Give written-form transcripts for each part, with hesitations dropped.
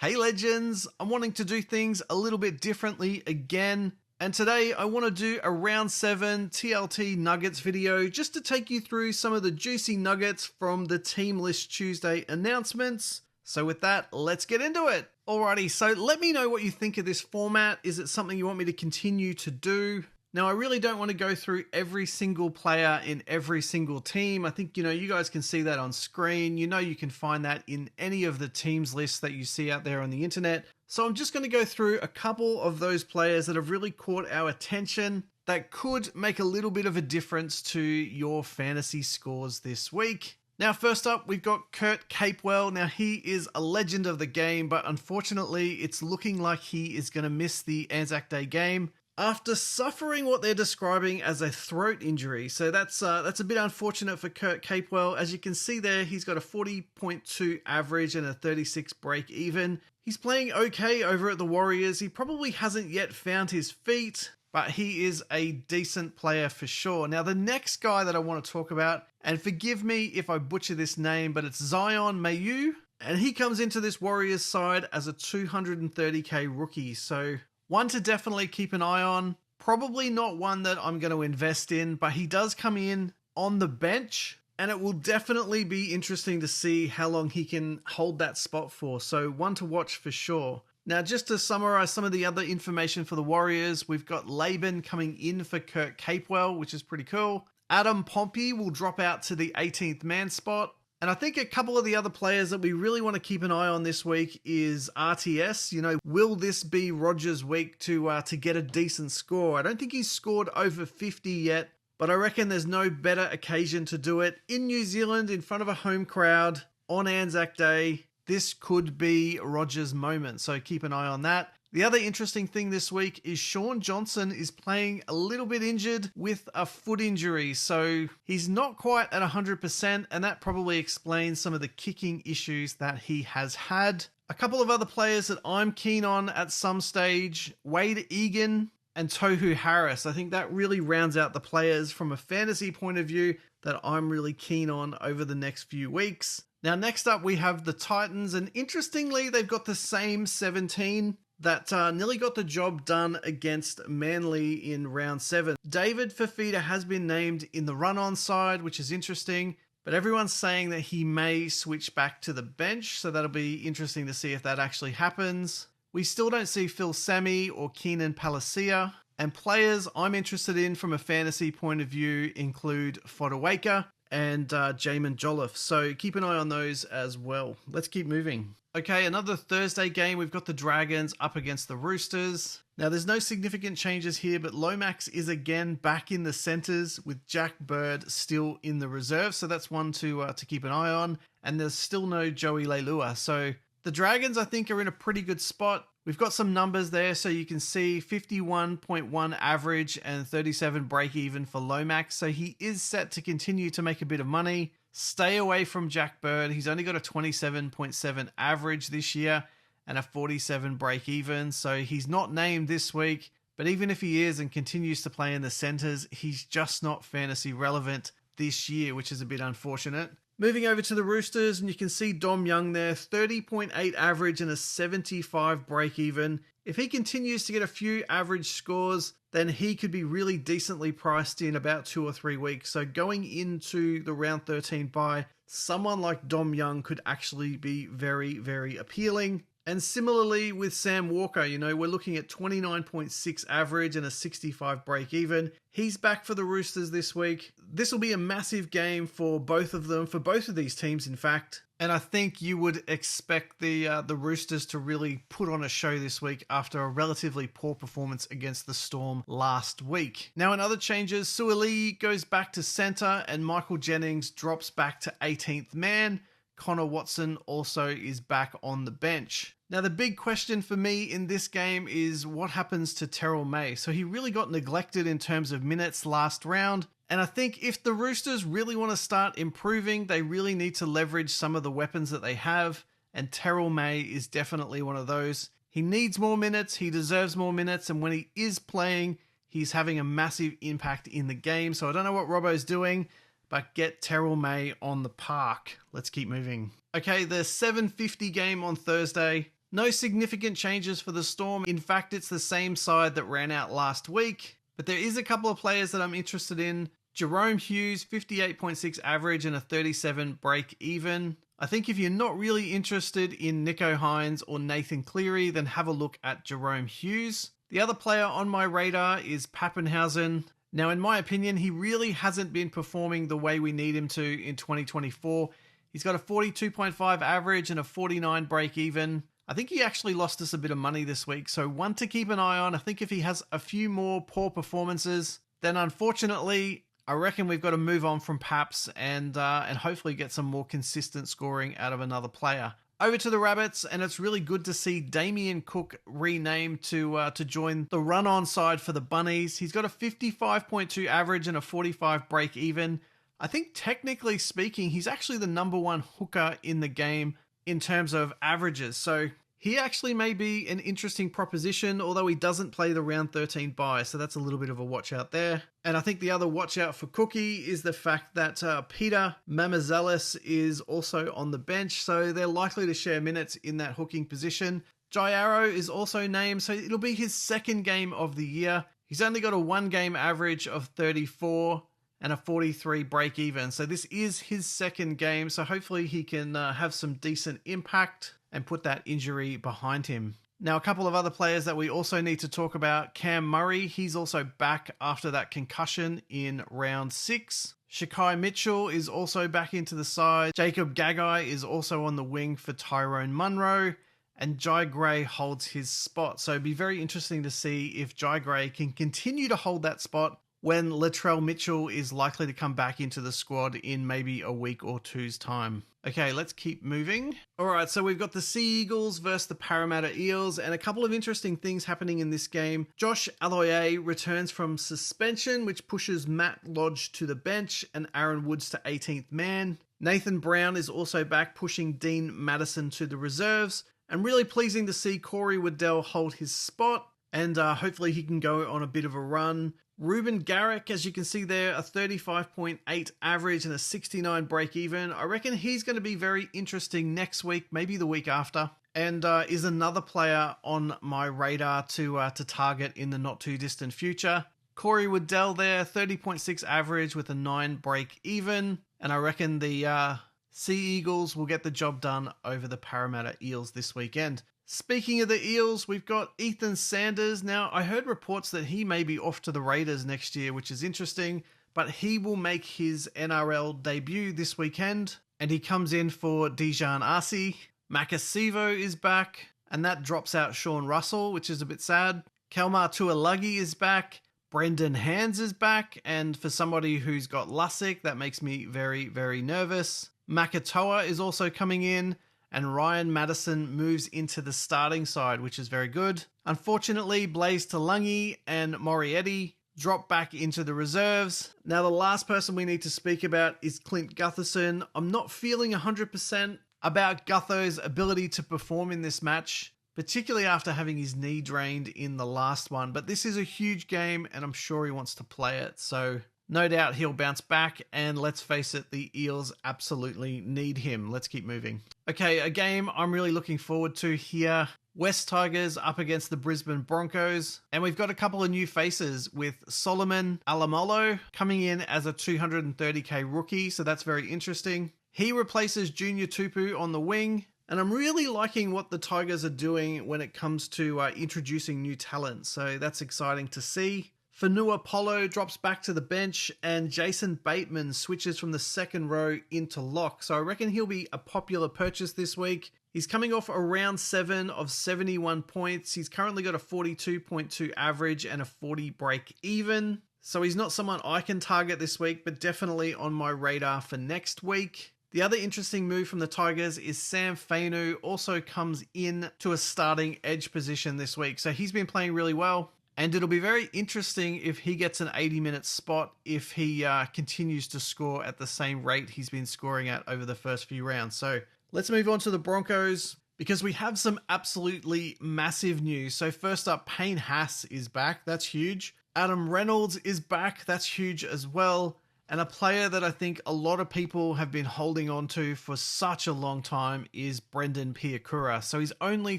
Hey legends, I'm wanting to do things a little bit differently again. And today I want to do a round 7 TLT Nuggets video just to take you through some of the juicy nuggets from the Team List Tuesday announcements. So with that, let's get into it. Alrighty, so let me know what you think of this format. Is it something you want me to continue to do? Now, I really don't want to go through every single player in every single team. I think, you guys can see that on screen. You can find that in any of the teams lists that you see out there on the internet. So I'm just going to go through a couple of those players that have really caught our attention that could make a little bit of a difference to your fantasy scores this week. Now, first up, we've got Kurt Capewell. Now, he is a legend of the game, but unfortunately, it's looking like he is going to miss the Anzac Day game after suffering what they're describing as a throat injury. So that's a bit unfortunate for Kurt Capewell. As you can see there, he's got a 40.2 average and a 36 break even. He's playing okay over at the Warriors. He probably hasn't yet found his feet, but he is a decent player for sure. Now, the next guy that I want to talk about, and forgive me if I butcher this name, but it's Zion Mayu, and he comes into this Warriors side as a 230k rookie. So one to definitely keep an eye on. Probably not one that I'm going to invest in, but he does come in on the bench, and it will definitely be interesting to see how long he can hold that spot for. So one to watch for sure. Now, just to summarize some of the other information for the Warriors, we've got Laban coming in for Kurt Capewell, which is pretty cool. Adam Pompey will drop out to the 18th man spot. And I think a couple of the other players that we really want to keep an eye on this week is RTS. Will this be Rodgers' week to get a decent score? I don't think he's scored over 50 yet, but I reckon there's no better occasion to do it in New Zealand in front of a home crowd on Anzac Day. This could be Rodgers' moment, so keep an eye on that. The other interesting thing this week is Sean Johnson is playing a little bit injured with a foot injury, so he's not quite at 100%, and that probably explains some of the kicking issues that he has had. A couple of other players that I'm keen on at some stage, Wade Egan and Tohu Harris. I think that really rounds out the players from a fantasy point of view that I'm really keen on over the next few weeks. Now, next up, we have the Titans, and interestingly, they've got the same 17 that nearly got the job done against Manly in round 7. David Fafita has been named in the run-on side, which is interesting, but everyone's saying that he may switch back to the bench, so that'll be interesting to see if that actually happens. We still don't see Phil Sammy or Keenan Palacia, and players I'm interested in from a fantasy point of view include Fodawaker and Jamin Jolliffe, so keep an eye on those as well. Let's keep moving. Okay, another Thursday game. We've got the Dragons up against the Roosters. Now, there's no significant changes here, but Lomax is again back in the centres with Jack Bird still in the reserve, so that's one to keep an eye on. And there's still no Joey Leilua, so the Dragons, I think, are in a pretty good spot. We've got some numbers there, so you can see 51.1 average and 37 break even for Lomax, so he is set to continue to make a bit of money. Stay away from Jack Bird. He's only got a 27.7 average this year and a 47 break even, so he's not named this week, but even if he is and continues to play in the centres, he's just not fantasy relevant this year, which is a bit unfortunate. Moving over to the Roosters, and you can see Dom Young there, 30.8 average and a 75 break even. If he continues to get a few average scores, then he could be really decently priced in about 2 or 3 weeks. So going into the round 13 bye, someone like Dom Young could actually be very, very appealing. And similarly with Sam Walker, we're looking at 29.6 average and a 65 break even. He's back for the Roosters this week. This will be a massive game for both of them, for both of these teams, in fact. And I think you would expect the Roosters to really put on a show this week after a relatively poor performance against the Storm last week. Now, in other changes, Suaalii goes back to centre and Michael Jennings drops back to 18th man. Connor Watson also is back on the bench. Now, the big question for me in this game is what happens to Terrell May. So he really got neglected in terms of minutes last round. And I think if the Roosters really want to start improving, they really need to leverage some of the weapons that they have. And Terrell May is definitely one of those. He needs more minutes. He deserves more minutes. And when he is playing, he's having a massive impact in the game. So I don't know what Robbo's doing, but get Terrell May on the park. Let's keep moving. Okay, the 7:50 game on Thursday. No significant changes for the Storm. In fact, it's the same side that ran out last week. But there is a couple of players that I'm interested in. Jerome Hughes, 58.6 average and a 37 break even. I think if you're not really interested in Nico Hines or Nathan Cleary, then have a look at Jerome Hughes. The other player on my radar is Pappenhausen. Now, in my opinion, he really hasn't been performing the way we need him to in 2024. He's got a 42.5 average and a 49 break even. I think he actually lost us a bit of money this week, so one to keep an eye on. I think if he has a few more poor performances, then unfortunately, I reckon we've got to move on from Paps and hopefully get some more consistent scoring out of another player. Over to the Rabbits, and it's really good to see Damien Cook renamed to join the run-on side for the Bunnies. He's got a 55.2 average and a 45 break even. I think technically speaking, he's actually the number one hooker in the game in terms of averages. So he actually may be an interesting proposition, although he doesn't play the round 13 bye. So that's a little bit of a watch out there. And I think the other watch out for Cookie is the fact that Peter Mamazelis is also on the bench. So they're likely to share minutes in that hooking position. Jairo is also named, so it'll be his second game of the year. He's only got a 1-game average of 34 and a 43 break even. So this is his second game. So hopefully he can have some decent impact and put that injury behind him. Now, a couple of other players that we also need to talk about. Cam Murray, he's also back after that concussion in round 6. Shakai Mitchell is also back into the side. Jacob Gagai is also on the wing for Tyrone Munro. And Jai Gray holds his spot. So it'd be very interesting to see if Jai Gray can continue to hold that spot when Latrell Mitchell is likely to come back into the squad in maybe a week or two's time. Okay, let's keep moving. All right, so we've got the Sea Eagles versus the Parramatta Eels, and a couple of interesting things happening in this game. Josh Aloiai returns from suspension, which pushes Matt Lodge to the bench and Aaron Woods to 18th man. Nathan Brown is also back, pushing Dean Madison to the reserves. And really pleasing to see Corey Waddell hold his spot, and hopefully he can go on a bit of a run. Ruben Garrick, as you can see there, a 35.8 average and a 69 break even. I reckon he's going to be very interesting next week, maybe the week after, and is another player on my radar to target in the not too distant future. Corey Waddell there, 30.6 average with a 9 break even, and I reckon the Sea Eagles will get the job done over the Parramatta Eels this weekend. Speaking of the Eels, we've got Ethan Sanders. Now, I heard reports that he may be off to the Raiders next year, which is interesting, but he will make his NRL debut this weekend, and he comes in for Dijon Arcee. Makasivo is back, and that drops out Sean Russell, which is a bit sad. Kelmar Tuilagi is back. Brendan Hands is back, and for somebody who's got Lussick, that makes me very, very nervous. Makatoa is also coming in, and Ryan Madison moves into the starting side, which is very good. Unfortunately, Blaze Talangi and Morietti drop back into the reserves. Now, the last person we need to speak about is Clint Gutherson. I'm not feeling 100% about Gutho's ability to perform in this match, particularly after having his knee drained in the last one. But this is a huge game, and I'm sure he wants to play it. So no doubt he'll bounce back, and let's face it, the Eels absolutely need him. Let's keep moving. Okay, a game I'm really looking forward to here. West Tigers up against the Brisbane Broncos. And we've got a couple of new faces with Solomon Alamolo coming in as a 230k rookie, so that's very interesting. He replaces Junior Tupu on the wing. And I'm really liking what the Tigers are doing when it comes to introducing new talent, so that's exciting to see. Fanua Polo drops back to the bench, and Jason Bateman switches from the second row into lock. So I reckon he'll be a popular purchase this week. He's coming off a round 7 of 71 points. He's currently got a 42.2 average and a 40 break even. So he's not someone I can target this week, but definitely on my radar for next week. The other interesting move from the Tigers is Sam Fainu also comes in to a starting edge position this week. So he's been playing really well. And it'll be very interesting if he gets an 80-minute spot if he continues to score at the same rate he's been scoring at over the first few rounds. So let's move on to the Broncos because we have some absolutely massive news. So first up, Payne Haas is back. That's huge. Adam Reynolds is back. That's huge as well. And a player that I think a lot of people have been holding on to for such a long time is Brendan Piakura. So he's only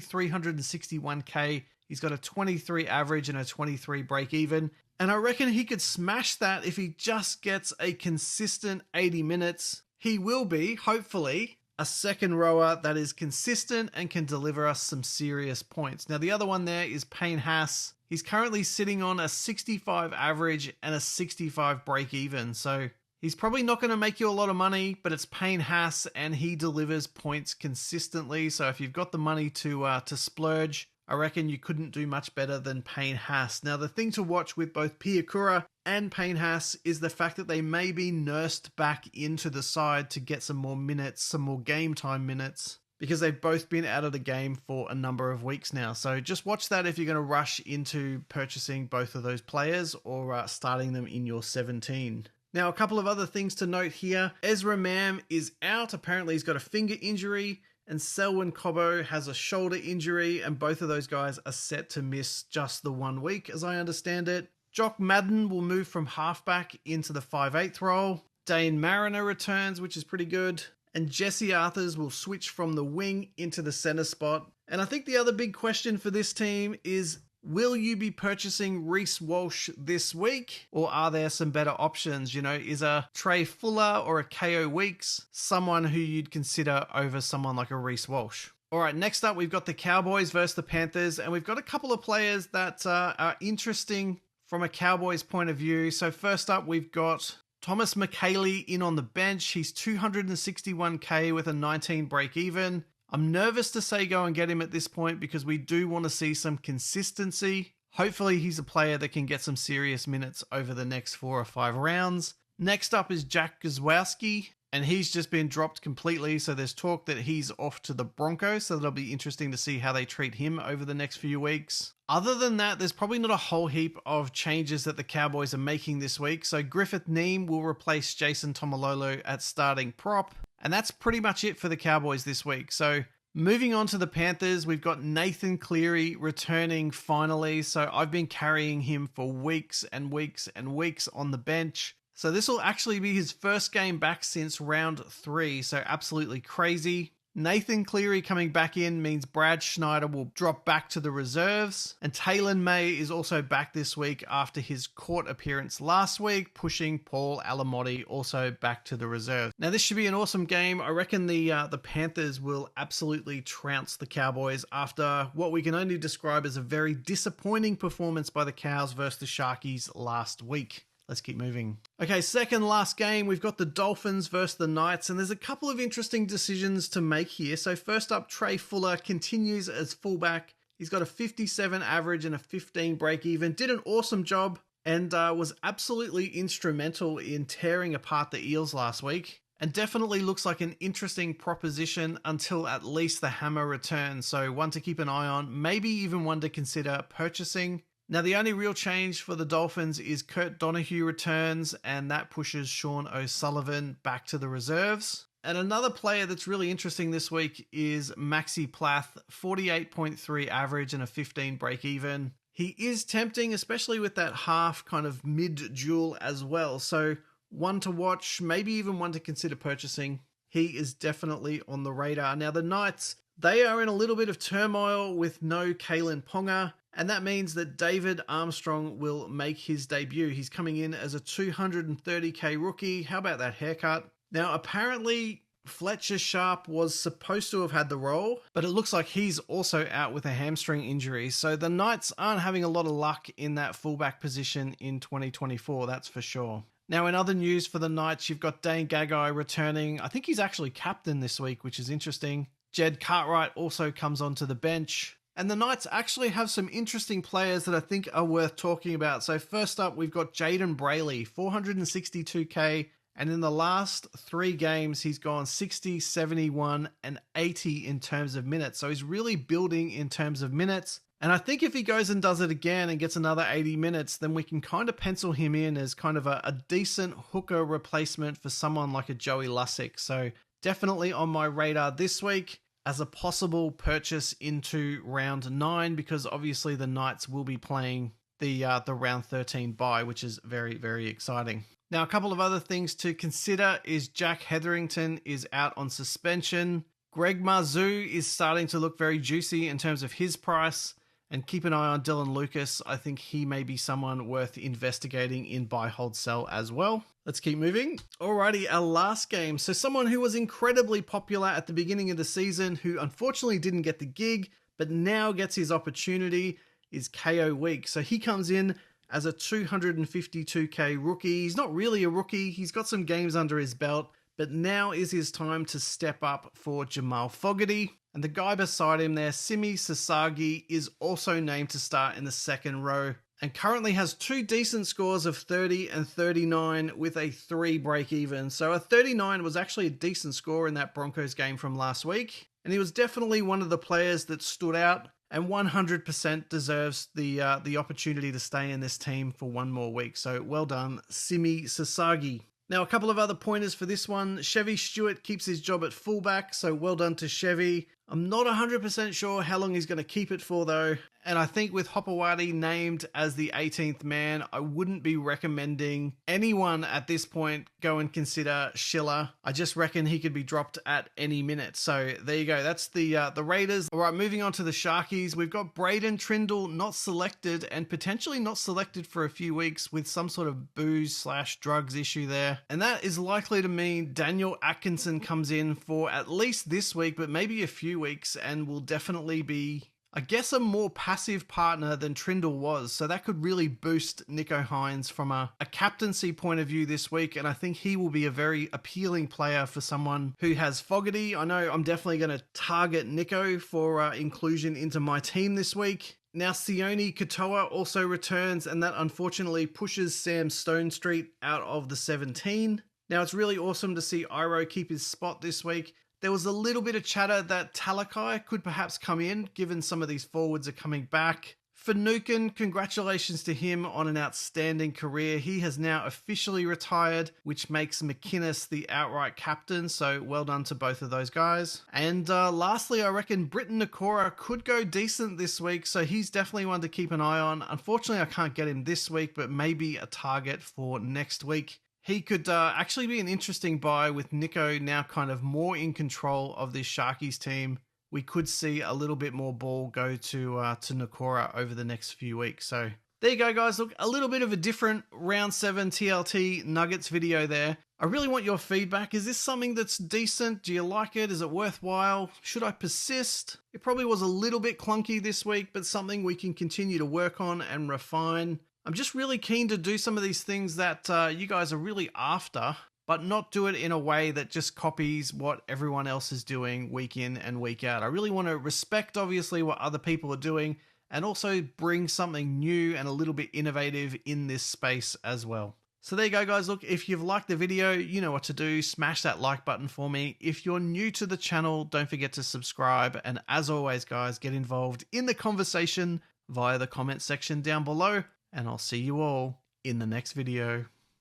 361k. He's got a 23 average and a 23 break even. And I reckon he could smash that if he just gets a consistent 80 minutes. He will be, hopefully, a second rower that is consistent and can deliver us some serious points. Now, the other one there is Payne Haas. He's currently sitting on a 65 average and a 65 break even. So he's probably not going to make you a lot of money, but it's Payne Haas and he delivers points consistently. So if you've got the money to splurge, I reckon you couldn't do much better than Payne Haas. Now, the thing to watch with both Piakura and Payne Haas is the fact that they may be nursed back into the side to get some more minutes, some more game time minutes, because they've both been out of the game for a number of weeks now. So just watch that if you're going to rush into purchasing both of those players or starting them in your 17. Now, a couple of other things to note here. Ezra Mam is out. Apparently, he's got a finger injury. And Selwyn Cobbo has a shoulder injury, and both of those guys are set to miss just the 1 week, as I understand it. Jock Madden will move from halfback into the 5/8 role. Dane Mariner returns, which is pretty good. And Jesse Arthurs will switch from the wing into the center spot. And I think the other big question for this team is, will you be purchasing Reece Walsh this week? Or are there some better options? You know, is a Trey Fuller or a KO Weeks someone who you'd consider over someone like a Reece Walsh? All right, next up, we've got the Cowboys versus the Panthers. And we've got a couple of players that are interesting from a Cowboys point of view. So first up, we've got Thomas McKaylee in on the bench. He's 261k with a 19 break even. I'm nervous to say go and get him at this point because we do want to see some consistency. Hopefully he's a player that can get some serious minutes over the next 4 or 5 rounds. Next up is Jack Guzwowski, and he's just been dropped completely. So there's talk that he's off to the Broncos. So that'll be interesting to see how they treat him over the next few weeks. Other than that, there's probably not a whole heap of changes that the Cowboys are making this week. So Griffith Neem will replace Jason Tomalolo at starting prop. And that's pretty much it for the Cowboys this week. So moving on to the Panthers, we've got Nathan Cleary returning finally. So I've been carrying him for weeks and weeks and weeks on the bench. So this will actually be his first game back since round 3. So absolutely crazy. Nathan Cleary coming back in means Brad Schneider will drop back to the reserves. And Taylor May is also back this week after his court appearance last week, pushing Paul Alamotti also back to the reserve. Now this should be an awesome game. I reckon the Panthers will absolutely trounce the Cowboys after what we can only describe as a very disappointing performance by the Cows versus the Sharkies last week. Let's keep moving. Okay, second last game, we've got the Dolphins versus the Knights, and there's a couple of interesting decisions to make here. So first up, Trey Fuller continues as fullback. He's got a 57 average and a 15 break even. Did an awesome job and was absolutely instrumental in tearing apart the Eels last week. And definitely looks like an interesting proposition until at least the hammer returns. So one to keep an eye on, maybe even one to consider purchasing. Now, the only real change for the Dolphins is Kurt Donahue returns, and that pushes Sean O'Sullivan back to the reserves. And another player that's really interesting this week is Maxi Plath, 48.3 average and a 15 break even. He is tempting, especially with that half kind of mid-duel as well. So one to watch, maybe even one to consider purchasing. He is definitely on the radar. Now, the Knights, they are in a little bit of turmoil with no Kalen Ponga. And that means that David Armstrong will make his debut. He's coming in as a 230k rookie. How about that haircut? Now, apparently, Fletcher Sharp was supposed to have had the role, but it looks like he's also out with a hamstring injury. So the Knights aren't having a lot of luck in that fullback position in 2024, that's for sure. Now, in other news for the Knights, you've got Dane Gagai returning. I think he's actually captain this week, which is interesting. Jed Cartwright also comes onto the bench. And the Knights actually have some interesting players that I think are worth talking about. So first up, we've got Jaden Brayley, 462k. And in the last 3 games, he's gone 60, 71, and 80 in terms of minutes. So he's really building in terms of minutes. And I think if he goes and does it again and gets another 80 minutes, then we can kind of pencil him in as kind of a decent hooker replacement for someone like a Joey Lussick. So definitely on my radar this week as a possible purchase into round 9, because obviously the Knights will be playing the round 13 bye, which is very, very exciting. Now, a couple of other things to consider is Jack Hetherington is out on suspension. Greg Marzou is starting to look very juicy in terms of his price. And keep an eye on Dylan Lucas. I think he may be someone worth investigating in buy, hold, sell as well. Let's keep moving. Alrighty, our last game. So someone who was incredibly popular at the beginning of the season, who unfortunately didn't get the gig, but now gets his opportunity, is KO Week. So he comes in as a 252k rookie. He's not really a rookie. He's got some games under his belt, but now is his time to step up for Jamal Fogarty. And the guy beside him there, Simi Sasagi, is also named to start in the second row and currently has 2 decent scores of 30 and 39 with a 3 break even. So a 39 was actually a decent score in that Broncos game from last week. And he was definitely one of the players that stood out and 100% deserves the opportunity to stay in this team for one more week. So well done, Simi Sasagi. Now, a couple of other pointers for this one. Chevy Stewart keeps his job at fullback, so well done to Chevy. I'm not 100% sure how long he's going to keep it for, though. And I think with Hopewadi named as the 18th man, I wouldn't be recommending anyone at this point go and consider Schiller. I just reckon he could be dropped at any minute. So there you go. That's the Raiders. All right, moving on to the Sharkies. We've got Braden Trindle not selected and potentially not selected for a few weeks with some sort of booze/drugs issue there. And that is likely to mean Daniel Atkinson comes in for at least this week, but maybe a few weeks, and will definitely be, I guess, a more passive partner than Trindle was. So that could really boost Nico Hines from a captaincy point of view this week. And I think he will be a very appealing player for someone who has Fogarty. I know I'm definitely going to target Nico for inclusion into my team this week. Now, Sione Katoa also returns, and that unfortunately pushes Sam Stonestreet out of the 17. Now, it's really awesome to see Iro keep his spot this week. There was a little bit of chatter that Talakai could perhaps come in, given some of these forwards are coming back. Finucane, congratulations to him on an outstanding career. He has now officially retired, which makes McInnes the outright captain, so well done to both of those guys. And lastly, I reckon Britton Nakora could go decent this week, so he's definitely one to keep an eye on. Unfortunately, I can't get him this week, but maybe a target for next week. He could actually be an interesting buy with Nico now kind of more in control of this Sharkies team. We could see a little bit more ball go to Nakora over the next few weeks. So there you go, guys. Look, a little bit of a different round 7 TLT Nuggets video there. I really want your feedback. Is this something that's decent? Do you like it? Is it worthwhile? Should I persist? It probably was a little bit clunky this week, but something we can continue to work on and refine. I'm just really keen to do some of these things that you guys are really after, but not do it in a way that just copies what everyone else is doing week in and week out. I really want to respect, obviously, what other people are doing and also bring something new and a little bit innovative in this space as well. So there you go, guys. Look, if you've liked the video, you know what to do. Smash that like button for me. If you're new to the channel, don't forget to subscribe. And as always, guys, get involved in the conversation via the comment section down below. And I'll see you all in the next video.